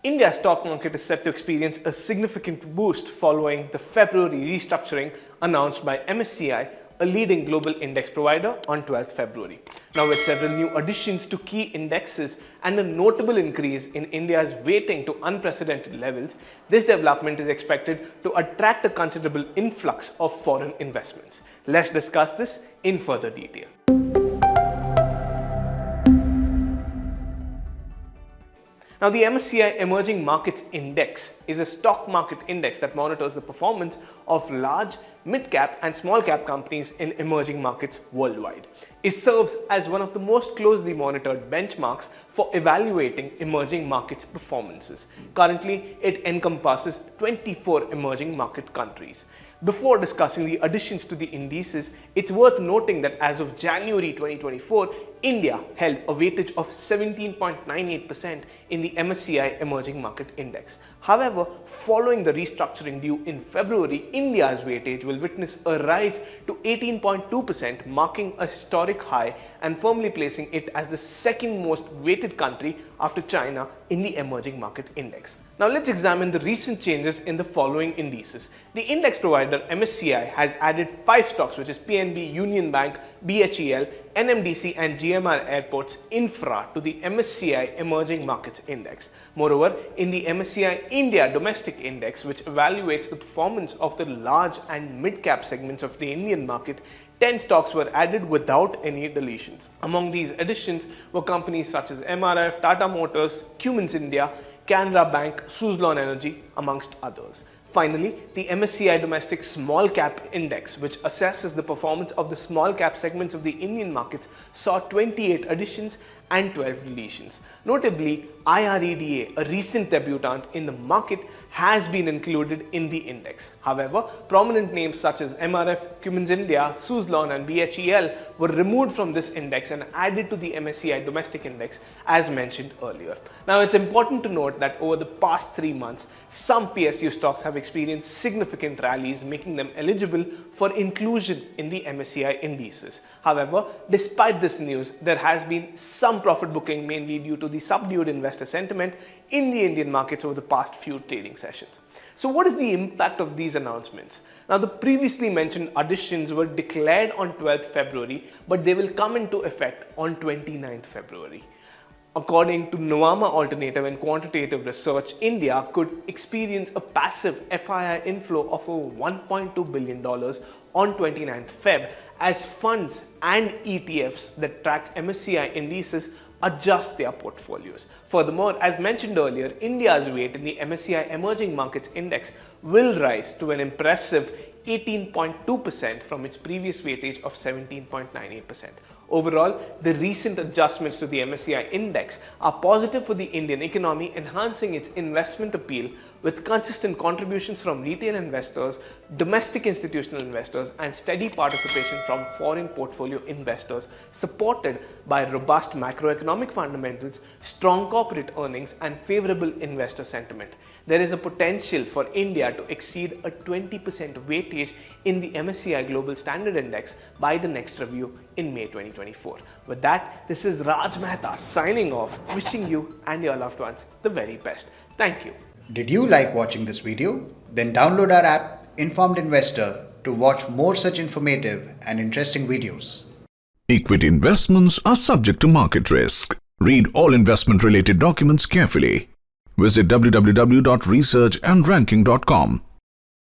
India's stock market is set to experience a significant boost following the February restructuring announced by MSCI, a leading global index provider, on 12th February. Now, with several new additions to key indexes and a notable increase in India's weighting to unprecedented levels, this development is expected to attract a considerable influx of foreign investments. Let's discuss this in further detail. Now, the MSCI Emerging Markets Index is a stock market index that monitors the performance of large, mid-cap and small-cap companies in emerging markets worldwide. It serves as one of the most closely monitored benchmarks for evaluating emerging markets performances. Currently, it encompasses 24 emerging market countries. Before discussing the additions to the indices, it's worth noting that as of January 2024, India held a weightage of 17.98% in the MSCI Emerging Market Index. However, following the restructuring due in February, India's weightage will witness a rise to 18.2%, marking a historic high and firmly placing it as the second most weighted country after China in the Emerging Market Index. Now, let's examine the recent changes in the following indices. The index provider MSCI has added 5 stocks, which is PNB, Union Bank, BHEL, NMDC and GMR Airports Infra, to the MSCI Emerging Markets Index. Moreover, in the MSCI India Domestic Index, which evaluates the performance of the large and mid-cap segments of the Indian market, 10 stocks were added without any deletions. Among these additions were companies such as MRF, Tata Motors, Cummins India, Canara Bank, Suzlon Energy, amongst others. Finally, the MSCI Domestic Small Cap Index, which assesses the performance of the small cap segments of the Indian markets, saw 28 additions and 12 deletions. Notably, IREDA, a recent debutant in the market, has been included in the index. However, prominent names such as MRF, Cummins India, Suzlon and BHEL were removed from this index and added to the MSCI Domestic Index as mentioned earlier. Now, it's important to note that over the past 3 months, some PSU stocks have experienced significant rallies, making them eligible for inclusion in the MSCI indices. However, despite this news, there has been some profit booking, mainly due to the subdued investor sentiment in the Indian markets over the past few trading sessions. So what is the impact of these announcements? Now, the previously mentioned additions were declared on 12th February, but they will come into effect on 29th February. According to Nuvama Alternative and Quantitative Research, India could experience a passive FII inflow of over $1.2 billion on 29th Feb as funds and ETFs that track MSCI indices adjust their portfolios. Furthermore, as mentioned earlier, India's weight in the MSCI Emerging Markets Index will rise to an impressive 18.2% from its previous weightage of 17.98%. Overall, the recent adjustments to the MSCI index are positive for the Indian economy, enhancing its investment appeal with consistent contributions from retail investors, domestic institutional investors, and steady participation from foreign portfolio investors, supported by robust macroeconomic fundamentals, strong corporate earnings, and favorable investor sentiment. There is a potential for India to exceed a 20% weightage in the MSCI Global Standard Index by the next review in May 2024. With that, this is Raj Mehta signing off, wishing you and your loved ones the very best. Thank you. Did you like watching this video? Then download our app Informed Investor to watch more such informative and interesting videos. Equity investments are subject to market risk. Read all investment related documents carefully. Visit www.researchandranking.com